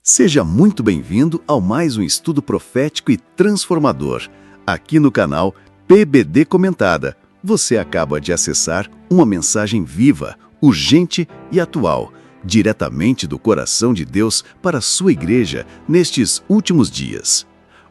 Seja muito bem-vindo ao mais um estudo profético e transformador. Aqui no canal PBD Comentada, você acaba de acessar uma mensagem viva, urgente e atual, diretamente do coração de Deus para a sua igreja nestes últimos dias.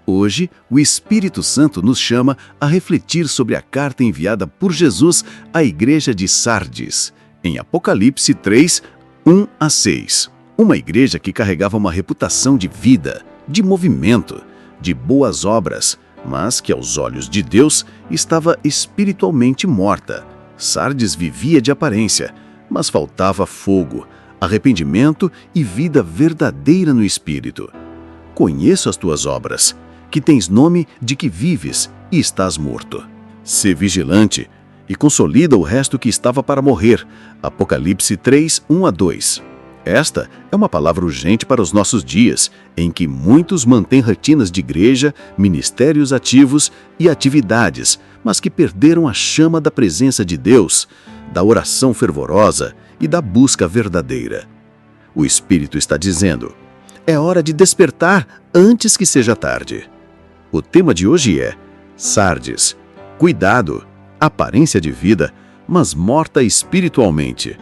Hoje, o Espírito Santo nos chama a refletir sobre a carta enviada por Jesus à igreja de Sardes, em Apocalipse 3, 1 a 6. Uma igreja que carregava uma reputação de vida, de movimento, de boas obras, mas que aos olhos de Deus estava espiritualmente morta. Sardes vivia de aparência, mas faltava fogo, arrependimento e vida verdadeira no espírito. Conheço as tuas obras, que tens nome de que vives e estás morto. Sê vigilante e consolida o resto que estava para morrer. Apocalipse 3, 1 a 2. Esta é uma palavra urgente para os nossos dias, em que muitos mantêm rotinas de igreja, ministérios ativos e atividades, mas que perderam a chama da presença de Deus, da oração fervorosa e da busca verdadeira. O Espírito está dizendo: é hora de despertar antes que seja tarde. O tema de hoje é Sardes. Cuidado, aparência de vida, mas morta espiritualmente.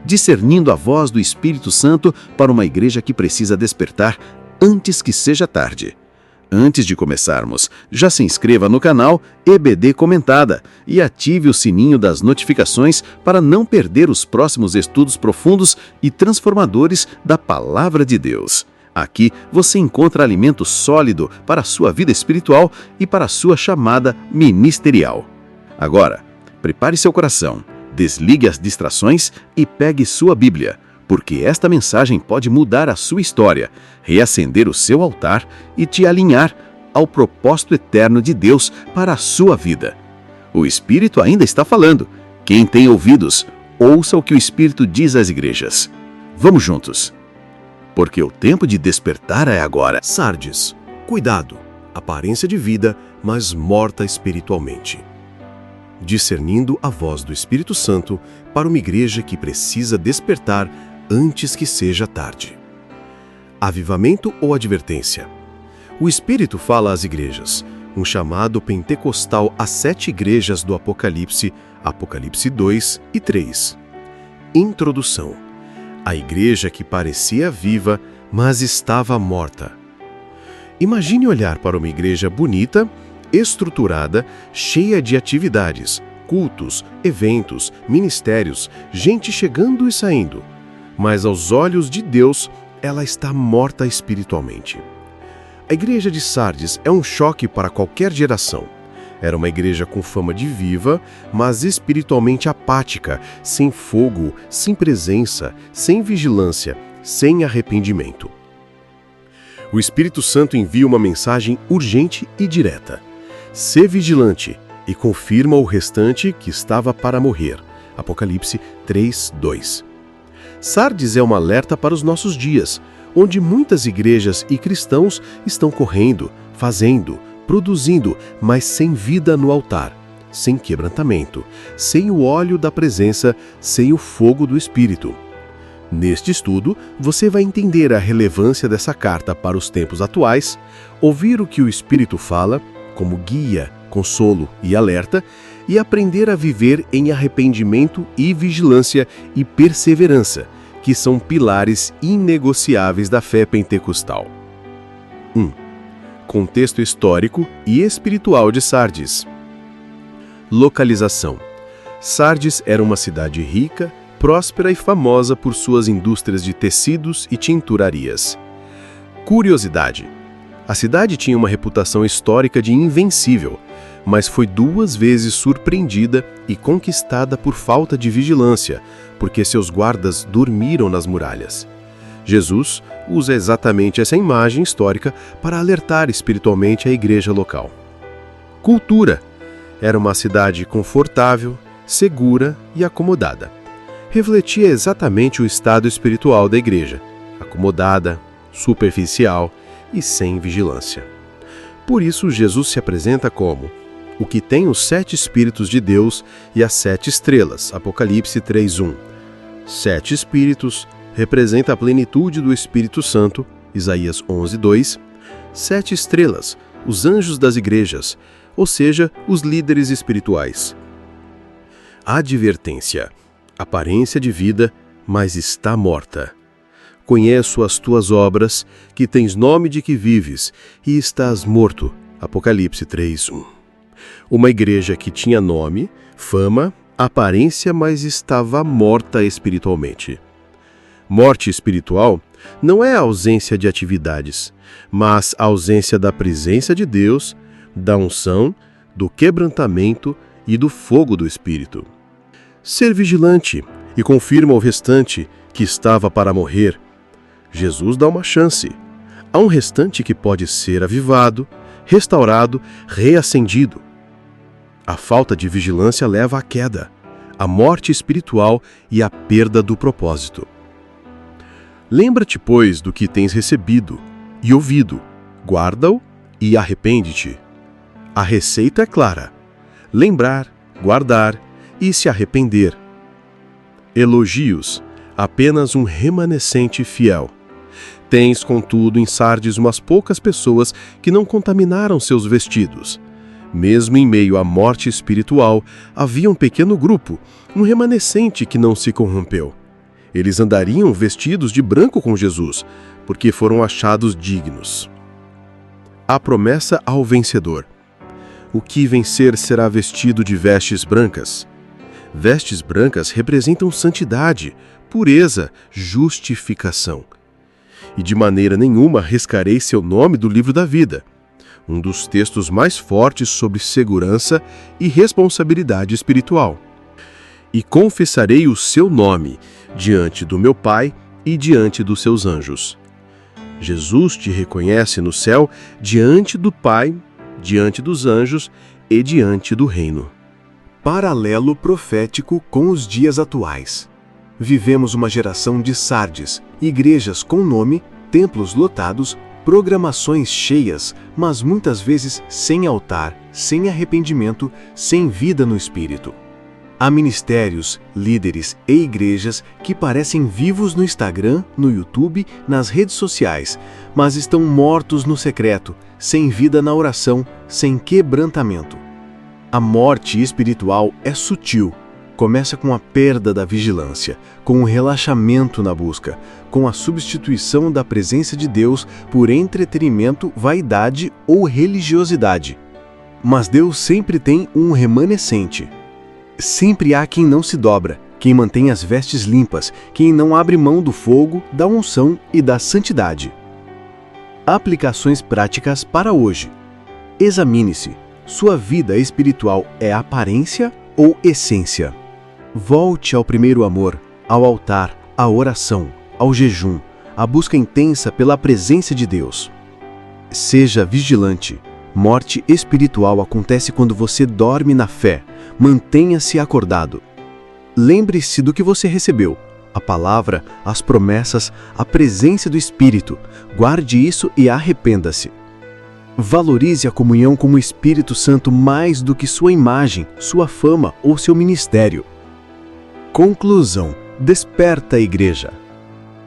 Discernindo a voz do Espírito Santo para uma igreja que precisa despertar antes que seja tarde. Antes de começarmos, já se inscreva no canal EBD Comentada e ative o sininho das notificações para não perder os próximos estudos profundos e transformadores da Palavra de Deus. Aqui você encontra alimento sólido para a sua vida espiritual e para a sua chamada ministerial. Agora, prepare seu coração. Desligue as distrações e pegue sua Bíblia, porque esta mensagem pode mudar a sua história, reacender o seu altar e te alinhar ao propósito eterno de Deus para a sua vida. O Espírito ainda está falando. Quem tem ouvidos, ouça o que o Espírito diz às igrejas. Vamos juntos. Porque o tempo de despertar é agora. Sardes. Cuidado. Aparência de vida, mas morta espiritualmente. Discernindo a voz do Espírito Santo para uma igreja que precisa despertar antes que seja tarde. Avivamento ou advertência? O Espírito fala às igrejas, um chamado pentecostal às 7 igrejas do Apocalipse, Apocalipse 2 e 3. Introdução. A igreja que parecia viva, mas estava morta. Imagine olhar para uma igreja bonita, estruturada, cheia de atividades, cultos, eventos, ministérios, gente chegando e saindo. Mas aos olhos de Deus, ela está morta espiritualmente. A igreja de Sardes é um choque para qualquer geração. Era uma igreja com fama de viva, mas espiritualmente apática, sem fogo, sem presença, sem vigilância, sem arrependimento. O Espírito Santo envia uma mensagem urgente e direta. Sê vigilante e confirma o restante que estava para morrer. Apocalipse 3, 2. Sardes é um alerta para os nossos dias, onde muitas igrejas e cristãos estão correndo, fazendo, produzindo, mas sem vida no altar, sem quebrantamento, sem o óleo da presença, sem o fogo do Espírito. Neste estudo, você vai entender a relevância dessa carta para os tempos atuais, ouvir o que o Espírito fala, como guia, consolo e alerta, e aprender a viver em arrependimento e vigilância e perseverança, que são pilares inegociáveis da fé pentecostal. 1. Contexto histórico e espiritual de Sardes. Localização. Sardes era uma cidade rica, próspera e famosa por suas indústrias de tecidos e tinturarias. Curiosidade. A cidade tinha uma reputação histórica de invencível, mas foi 2 vezes surpreendida e conquistada por falta de vigilância, porque seus guardas dormiram nas muralhas. Jesus usa exatamente essa imagem histórica para alertar espiritualmente a igreja local. Cultura. Era uma cidade confortável, segura e acomodada. Refletia exatamente o estado espiritual da igreja, acomodada, superficial e sem vigilância. Por isso, Jesus se apresenta como o que tem os 7 Espíritos de Deus e as 7 estrelas, Apocalipse 3:1. 7 Espíritos representa a plenitude do Espírito Santo, Isaías 11:2, 7 estrelas, os anjos das igrejas, ou seja, os líderes espirituais. Advertência: aparência de vida, mas está morta. Conheço as tuas obras, que tens nome de que vives, e estás morto. Apocalipse 3:1. Uma igreja que tinha nome, fama, aparência, mas estava morta espiritualmente. Morte espiritual não é a ausência de atividades, mas a ausência da presença de Deus, da unção, do quebrantamento e do fogo do Espírito. Ser vigilante e confirma ao restante que estava para morrer. Jesus dá uma chance. Há um restante que pode ser avivado, restaurado, reacendido. A falta de vigilância leva à queda, à morte espiritual e à perda do propósito. Lembra-te, pois, do que tens recebido e ouvido, guarda-o e arrepende-te. A receita é clara: lembrar, guardar e se arrepender. Elogios, apenas um remanescente fiel. Tens, contudo, em Sardes umas poucas pessoas que não contaminaram seus vestidos. Mesmo em meio à morte espiritual, havia um pequeno grupo, um remanescente que não se corrompeu. Eles andariam vestidos de branco com Jesus, porque foram achados dignos. A promessa ao vencedor. O que vencer será vestido de vestes brancas. Vestes brancas representam santidade, pureza, justificação. E de maneira nenhuma riscarei seu nome do livro da vida, um dos textos mais fortes sobre segurança e responsabilidade espiritual. E confessarei o seu nome diante do meu Pai e diante dos seus anjos. Jesus te reconhece no céu diante do Pai, diante dos anjos e diante do reino. Paralelo profético com os dias atuais. Vivemos uma geração de Sardes, igrejas com nome, templos lotados, programações cheias, mas muitas vezes sem altar, sem arrependimento, sem vida no espírito. Há ministérios, líderes e igrejas que parecem vivos no Instagram, no YouTube, nas redes sociais, mas estão mortos no secreto, sem vida na oração, sem quebrantamento. A morte espiritual é sutil. Começa com a perda da vigilância, com o relaxamento na busca, com a substituição da presença de Deus por entretenimento, vaidade ou religiosidade. Mas Deus sempre tem um remanescente. Sempre há quem não se dobra, quem mantém as vestes limpas, quem não abre mão do fogo, da unção e da santidade. Aplicações práticas para hoje. Examine-se. Sua vida espiritual é aparência ou essência? Volte ao primeiro amor, ao altar, à oração, ao jejum, à busca intensa pela presença de Deus. Seja vigilante. Morte espiritual acontece quando você dorme na fé. Mantenha-se acordado. Lembre-se do que você recebeu: a palavra, as promessas, a presença do Espírito. Guarde isso e arrependa-se. Valorize a comunhão com o Espírito Santo mais do que sua imagem, sua fama ou seu ministério. Conclusão: desperta, igreja.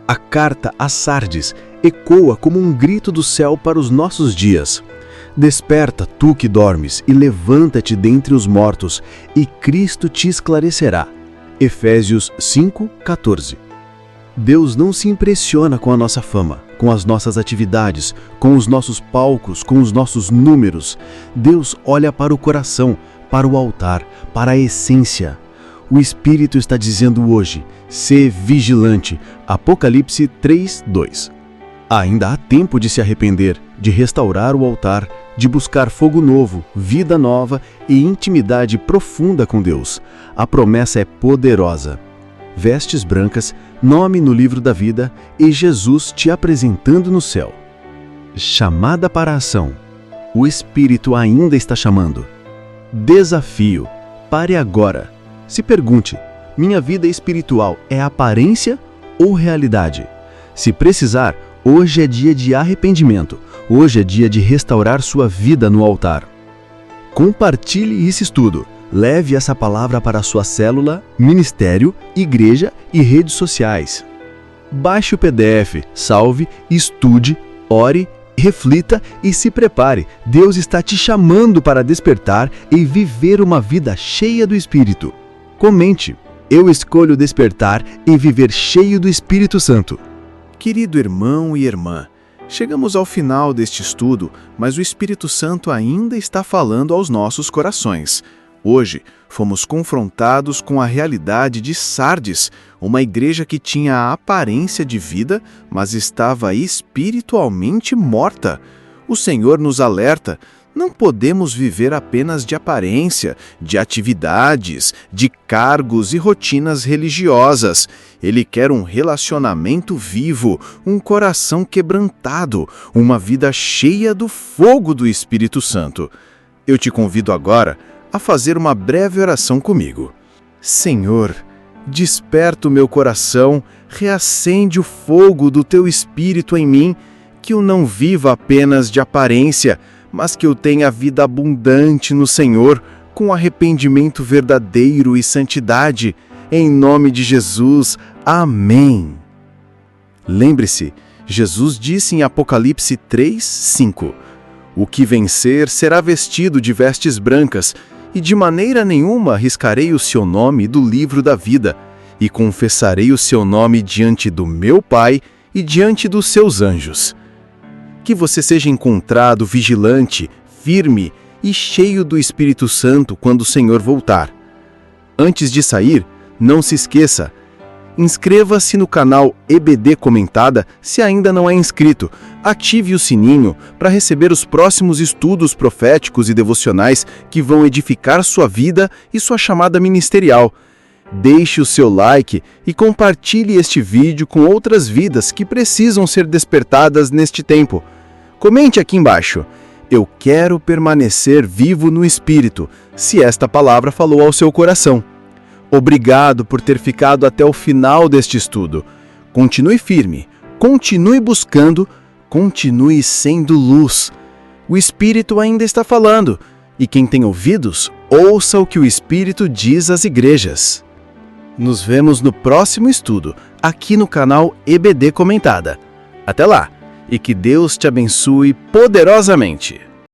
A carta a Sardes ecoa como um grito do céu para os nossos dias. Desperta, tu que dormes, e levanta-te dentre os mortos, e Cristo te esclarecerá. Efésios 5:14. Deus não se impressiona com a nossa fama, com as nossas atividades, com os nossos palcos, com os nossos números. Deus olha para o coração, para o altar, para a essência. O Espírito está dizendo hoje: sê vigilante. Apocalipse 3:2. Ainda há tempo de se arrepender, de restaurar o altar, de buscar fogo novo, vida nova e intimidade profunda com Deus. A promessa é poderosa. Vestes brancas, nome no livro da vida e Jesus te apresentando no céu. Chamada para a ação. O Espírito ainda está chamando. Desafio. Pare agora. Se pergunte: minha vida espiritual é aparência ou realidade? Se precisar, hoje é dia de arrependimento. Hoje é dia de restaurar sua vida no altar. Compartilhe esse estudo. Leve essa palavra para a sua célula, ministério, igreja e redes sociais. Baixe o PDF, salve, estude, ore, reflita e se prepare. Deus está te chamando para despertar e viver uma vida cheia do Espírito. Comente: eu escolho despertar e viver cheio do Espírito Santo. Querido irmão e irmã, chegamos ao final deste estudo, mas o Espírito Santo ainda está falando aos nossos corações. Hoje, fomos confrontados com a realidade de Sardes, uma igreja que tinha a aparência de vida, mas estava espiritualmente morta. O Senhor nos alerta: não podemos viver apenas de aparência, de atividades, de cargos e rotinas religiosas. Ele quer um relacionamento vivo, um coração quebrantado, uma vida cheia do fogo do Espírito Santo. Eu te convido agora a fazer uma breve oração comigo. Senhor, desperta o meu coração, reacende o fogo do Teu Espírito em mim, que eu não viva apenas de aparência, mas que eu tenha vida abundante no Senhor, com arrependimento verdadeiro e santidade. Em nome de Jesus. Amém. Lembre-se, Jesus disse em Apocalipse 3:5: o que vencer será vestido de vestes brancas, e de maneira nenhuma riscarei o seu nome do livro da vida, e confessarei o seu nome diante do meu Pai e diante dos seus anjos. Que você seja encontrado vigilante, firme e cheio do Espírito Santo quando o Senhor voltar. Antes de sair, não se esqueça: inscreva-se no canal EBD Comentada se ainda não é inscrito. Ative o sininho para receber os próximos estudos proféticos e devocionais que vão edificar sua vida e sua chamada ministerial. Deixe o seu like e compartilhe este vídeo com outras vidas que precisam ser despertadas neste tempo. Comente aqui embaixo: eu quero permanecer vivo no Espírito, se esta palavra falou ao seu coração. Obrigado por ter ficado até o final deste estudo. Continue firme, continue buscando, continue sendo luz. O Espírito ainda está falando, e quem tem ouvidos, ouça o que o Espírito diz às igrejas. Nos vemos no próximo estudo, aqui no canal EBD Comentada. Até lá, e que Deus te abençoe poderosamente.